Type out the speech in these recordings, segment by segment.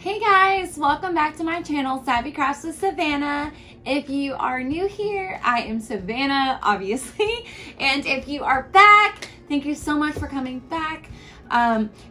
Hey guys, welcome back to my channel, Savvy Crafts with Savannah. If you are new here, I am Savannah, obviously. And if you are back, thank you so much for coming back.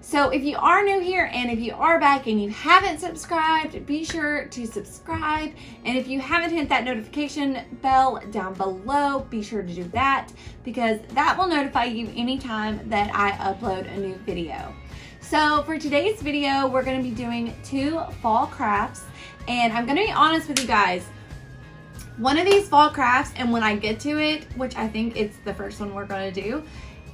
So if you are new here and if you are back and you haven't subscribed, be sure to subscribe. And if you haven't hit that notification bell down below, be sure to do that because that will notify you anytime that I upload a new video. So for today's video, we're going to be doing 2 fall crafts, and I'm going to be honest with you guys. One of these fall crafts, and when I get to it, which I think it's the first one we're going to do,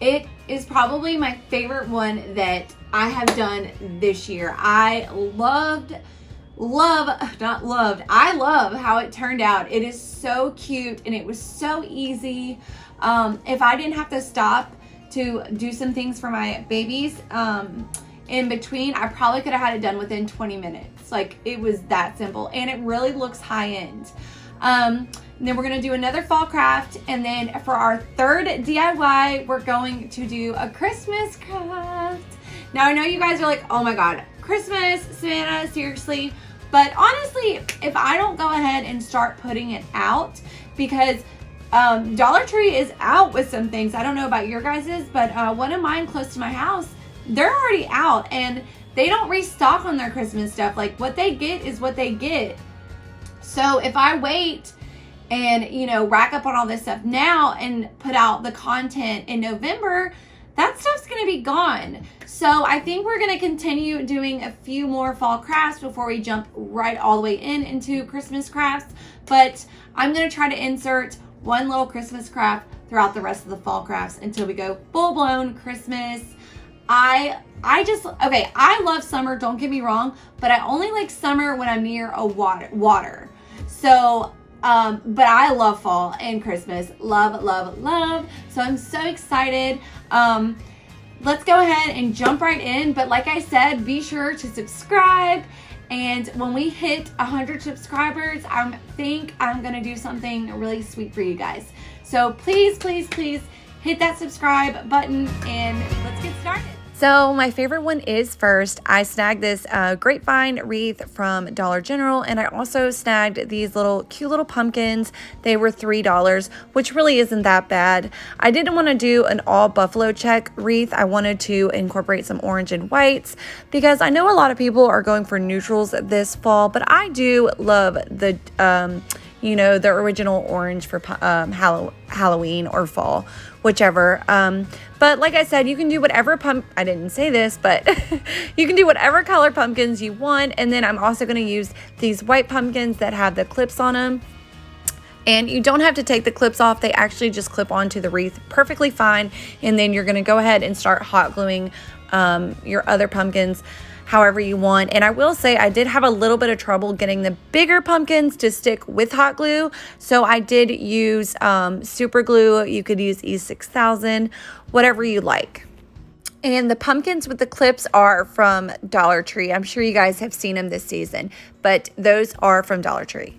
it is probably my favorite one that I have done this year. I love how it turned out. It is so cute and it was so easy. If I didn't have to stop to do some things for my babies in between, I probably could have had it done within 20 minutes. Like, it was that simple, and it really looks high end. Then we're gonna do another fall craft, and then for our third DIY, we're going to do a Christmas craft. Now I know you guys are like, oh my god, Christmas, Savannah, seriously? But honestly, if I don't go ahead and start putting it out, because Dollar Tree is out with some things. I don't know about your guys's, but one of mine close to my house, they're already out and they don't restock on their Christmas stuff. Like, what they get is what they get. So if I wait and, you know, rack up on all this stuff now and put out the content in November, that stuff's going to be gone. So I think we're going to continue doing a few more fall crafts before we jump right all the way into Christmas crafts. But I'm going to try to insert one little Christmas craft throughout the rest of the fall crafts until we go full-blown Christmas. I love summer, don't get me wrong, but I only like summer when I'm near a water. So, but I love fall and Christmas. Love. So I'm so excited. Let's go ahead and jump right in. But like I said, be sure to subscribe. And when we hit 100 subscribers, I think I'm going to do something really sweet for you guys. So please hit that subscribe button and let's get started. So my favorite one is first. I snagged this Grapevine Wreath from Dollar General, and I also snagged these cute little pumpkins. They were $3, which really isn't that bad. I didn't want to do an all buffalo check wreath. I wanted to incorporate some orange and whites because I know a lot of people are going for neutrals this fall, but I do love the the original orange for Halloween or fall, whichever. But like I said, you can do whatever I didn't say this, but you can do whatever color pumpkins you want. And then I'm also going to use these white pumpkins that have the clips on them. And you don't have to take the clips off. They actually just clip onto the wreath perfectly fine. And then you're going to go ahead and start hot gluing your other pumpkins however you want. And I will say I did have a little bit of trouble getting the bigger pumpkins to stick with hot glue. So I did use super glue. You could use E6000, whatever you like. And the pumpkins with the clips are from Dollar Tree. I'm sure you guys have seen them this season, but those are from Dollar Tree.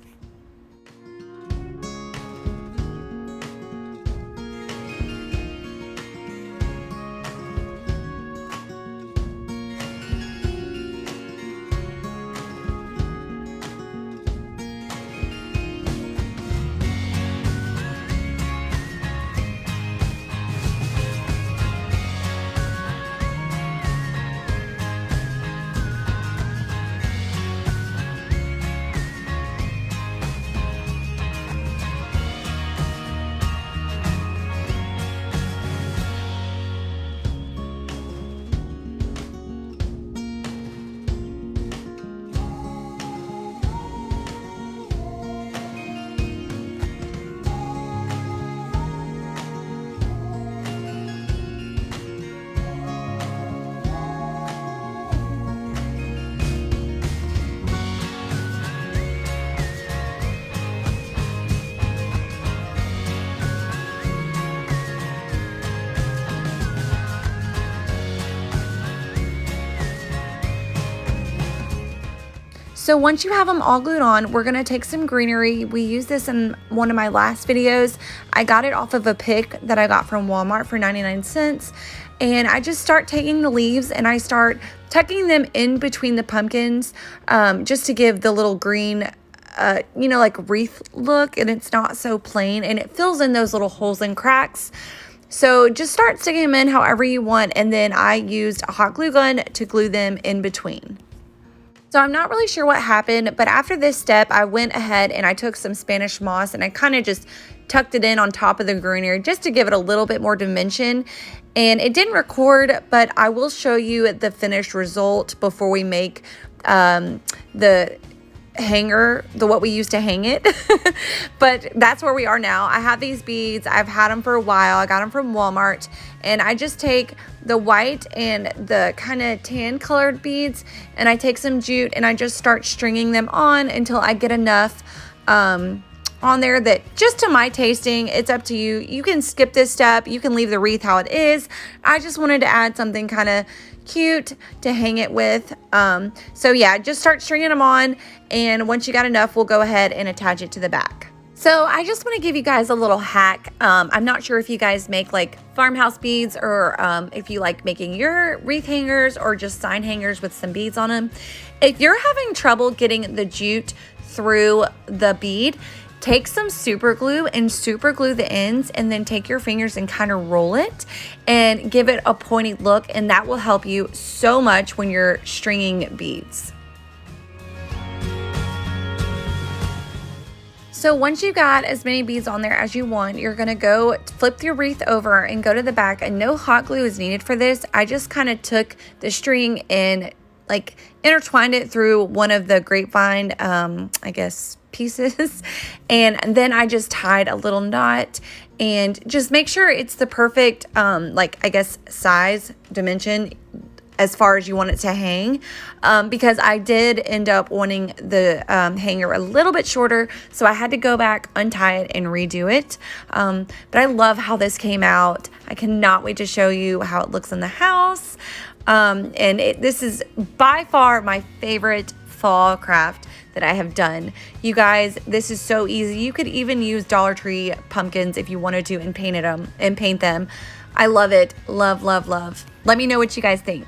So once you have them all glued on, we're going to take some Greenery. We used this in one of my last videos. I got it off of a pick that I got from Walmart for 99 cents. And I just start taking the leaves and I start tucking them in between the pumpkins, just to give the little green, you know, like wreath look, and it's not so plain, and it fills in those little holes and cracks. So just start sticking them in however you want, and then I used a hot glue gun to glue them in between. So I'm not really sure what happened, but after this step, I went ahead and I took some Spanish moss and I kind of just tucked it in on top of the greenery just to give it a little bit more dimension. And it didn't record, but I will show you the finished result before we make the hanger, what we used to hang it. But that's where we are now. I have these beads. I've had them for a while. I got them from Walmart, and I just take the white and the kind of tan colored beads, and I take some jute and I just start stringing them on until I get enough on there that just to my tasting. It's up to you. You can skip this step. You can leave the wreath how it is. I just wanted to add something kind of cute to hang it with. So yeah, just start stringing them on, and once you got enough, we'll go ahead and attach it to the back. So I just want to give you guys a little hack. I'm not sure if you guys make like farmhouse beads, or if you like making your wreath hangers or just sign hangers with some beads on them. If you're having trouble getting the jute through the bead, take some super glue and super glue the ends, and then take your fingers and kind of roll it and give it a pointy look, and that will help you so much when you're stringing beads. So once you got as many beads on there as you want, you're gonna go flip your wreath over and go to the back, and no hot glue is needed for this. I just kind of took the string and like intertwined it through one of the grapevine, I guess, pieces, and then I just tied a little knot, and just make sure it's the perfect like, I guess, size dimension as far as you want it to hang, because I did end up wanting the hanger a little bit shorter, so I had to go back, untie it, and redo it. But I love how this came out. I cannot wait to show you how it looks in the house. And this is by far my favorite fall craft that I have done. You guys, this is so easy. You could even use Dollar Tree pumpkins if you wanted to and paint them. I love it. Love, love, love. Let me know what you guys think.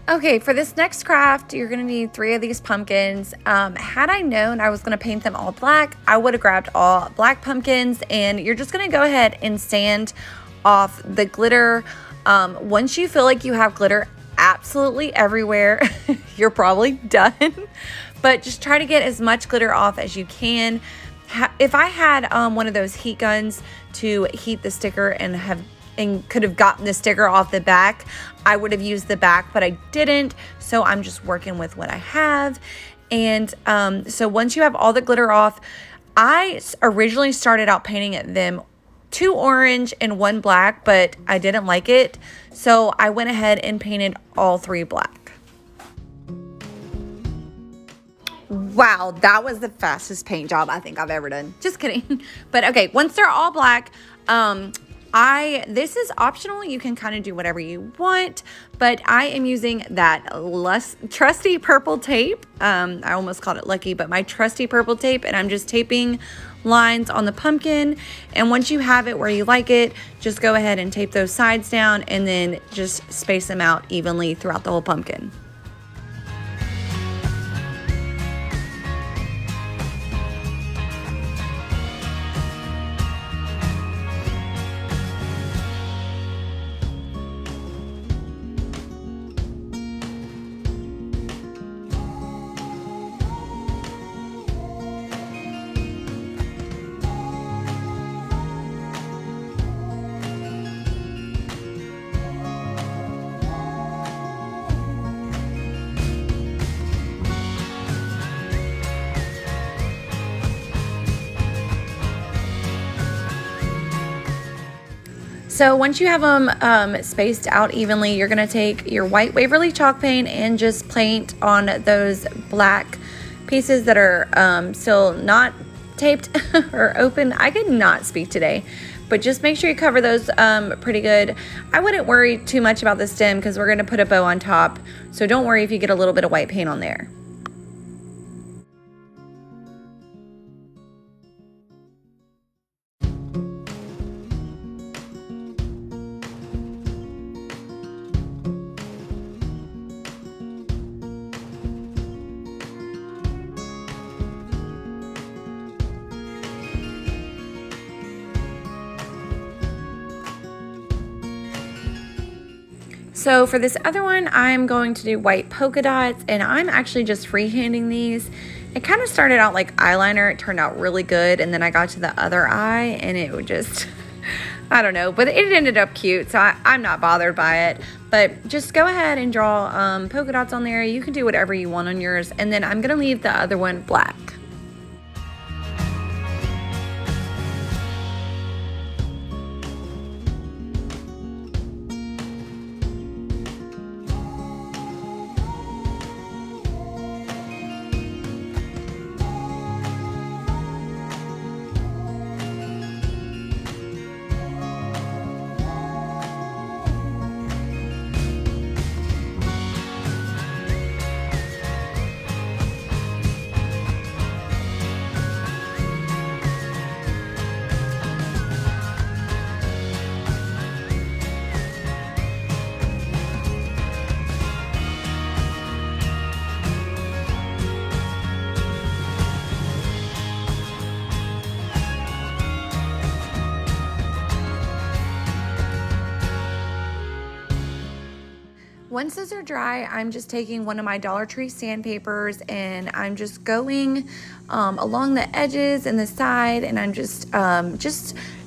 Okay, for this next craft, you're gonna need 3 of these pumpkins. Had I known I was gonna paint them all black, I would have grabbed all black pumpkins, and you're just gonna go ahead and sand off the glitter. Once you feel like you have glitter absolutely everywhere, you're probably done. But just try to get as much glitter off as you can. If I had one of those heat guns to heat the sticker and could have gotten the sticker off the back, I would have used the back, but I didn't, so I'm just working with what I have. And so once you have all the glitter off, I originally started out painting them 2 orange and 1 black, but I didn't like it, so I went ahead and painted all 3 black. Wow, that was the fastest paint job I think I've ever done. Just kidding. But okay, once they're all black, this is optional. You can kind of do whatever you want, but I am using that less trusty purple tape. I almost called it lucky, but my trusty purple tape, and I'm just taping lines on the pumpkin. And once you have it where you like it, just go ahead and tape those sides down, and then just space them out evenly throughout the whole pumpkin. So once you have them spaced out evenly, you're going to take your white Waverly chalk paint and just paint on those black pieces that are still not taped or open. I could not speak today, but just make sure you cover those pretty good. I wouldn't worry too much about the stem because we're going to put a bow on top, so don't worry if you get a little bit of white paint on there. So for this other one, I'm going to do white polka dots, and I'm actually just freehanding these. It kind of started out like eyeliner. It turned out really good, and then I got to the other eye, and it would just, I don't know, but it ended up cute, so I'm not bothered by it. But just go ahead and draw polka dots on there. You can do whatever you want on yours, and then I'm going to leave the other one black. Once those are dry, I'm just taking one of my Dollar Tree sandpapers and I'm just going along the edges and the side, and I'm just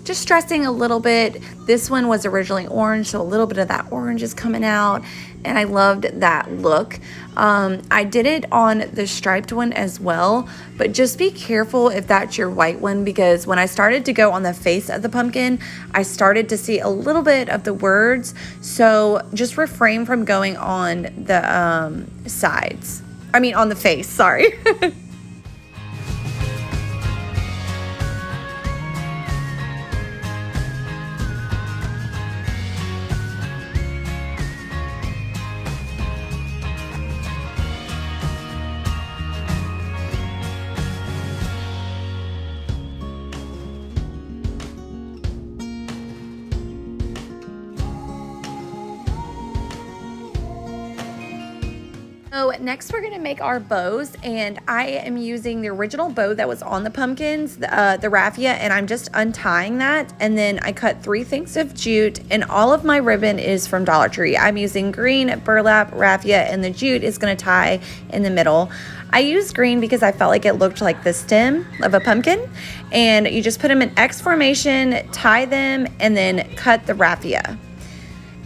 stressing a little bit. This one was originally orange, so a little bit of that orange is coming out, and I loved that look. I did it on the striped one as well, but just be careful if that's your white one, because when I started to go on the face of the pumpkin, I started to see a little bit of the words, so just refrain from going on the sides. I mean on the face, sorry. So next we're gonna make our bows, and I am using the original bow that was on the pumpkins, the raffia, and I'm just untying that, and then I cut 3 things of jute, and all of my ribbon is from Dollar Tree. I'm using green, burlap, raffia, and the jute is gonna tie in the middle. I used green because I felt like it looked like the stem of a pumpkin, and you just put them in X formation, tie them, and then cut the raffia.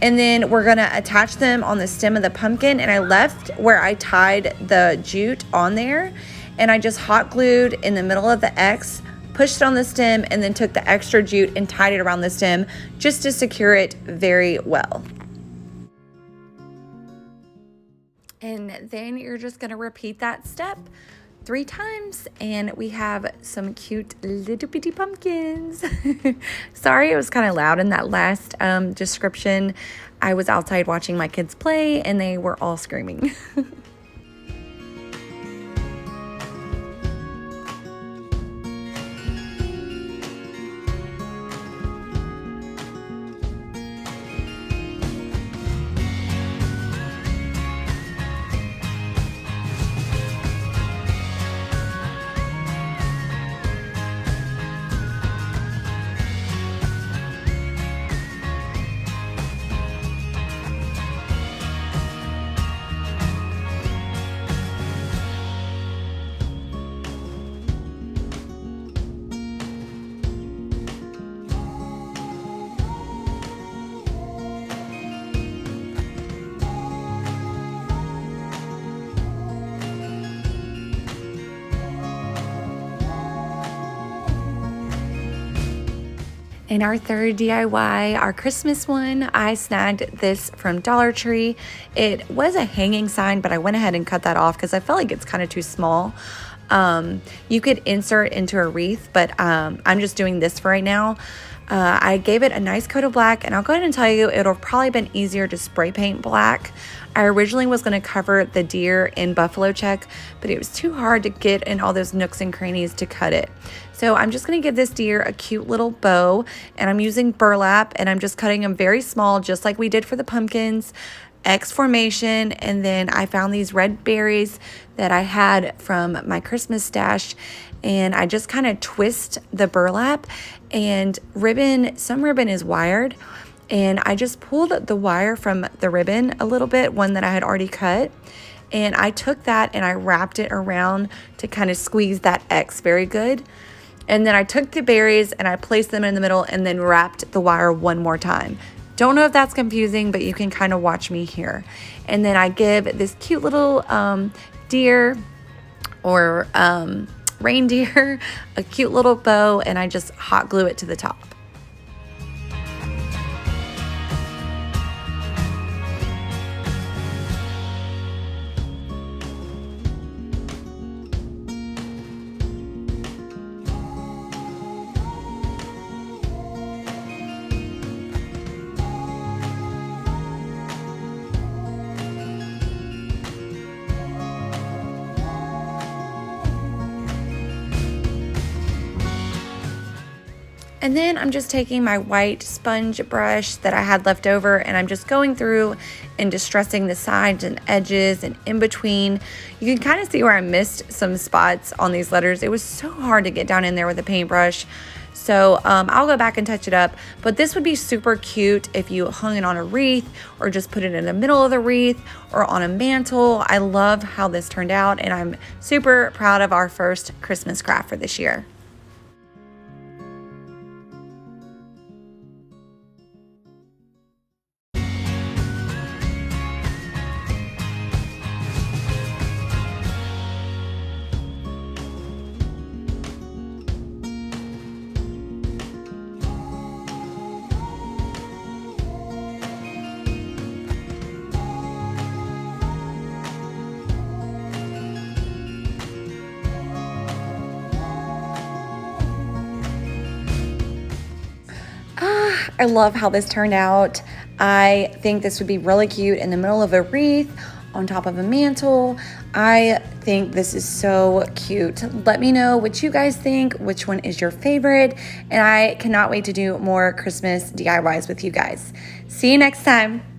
And then we're gonna attach them on the stem of the pumpkin, and I left where I tied the jute on there, and I just hot glued in the middle of the X, pushed it on the stem, and then took the extra jute and tied it around the stem just to secure it very well. And then you're just gonna repeat that step 3 times, and we have some cute little bitty pumpkins. Sorry, it was kind of loud in that last description. I was outside watching my kids play, and they were all screaming. And our third DIY, our Christmas one, I snagged this from Dollar Tree. It was a hanging sign, but I went ahead and cut that off because I felt like it's kind of too small. You could insert into a wreath, but I'm just doing this for right now. I gave it a nice coat of black, and I'll go ahead and tell you, it'll probably been easier to spray paint black. I originally was going to cover the deer in buffalo check, but it was too hard to get in all those nooks and crannies to cut it. So I'm just going to give this deer a cute little bow, and I'm using burlap, and I'm just cutting them very small, just like we did for the pumpkins. X formation, and then I found these red berries that I had from my Christmas stash, and I just kind of twist the burlap, and some ribbon is wired, and I just pulled the wire from the ribbon a little bit, one that I had already cut, and I took that and I wrapped it around to kind of squeeze that X very good. And then I took the berries and I placed them in the middle and then wrapped the wire one more time. Don't know if that's confusing, but you can kind of watch me here. And then I give this cute little deer or reindeer a cute little bow, and I just hot glue it to the top. And then I'm just taking my white sponge brush that I had left over, and I'm just going through and distressing the sides and edges and in between. You can kind of see where I missed some spots on these letters. It was so hard to get down in there with a paintbrush. So I'll go back and touch it up. But this would be super cute if you hung it on a wreath or just put it in the middle of the wreath or on a mantle. I love how this turned out, and I'm super proud of our first Christmas craft for this year. I love how this turned out. I think this would be really cute in the middle of a wreath, on top of a mantle. I think this is so cute. Let me know what you guys think, which one is your favorite, and I cannot wait to do more Christmas DIYs with you guys. See you next time.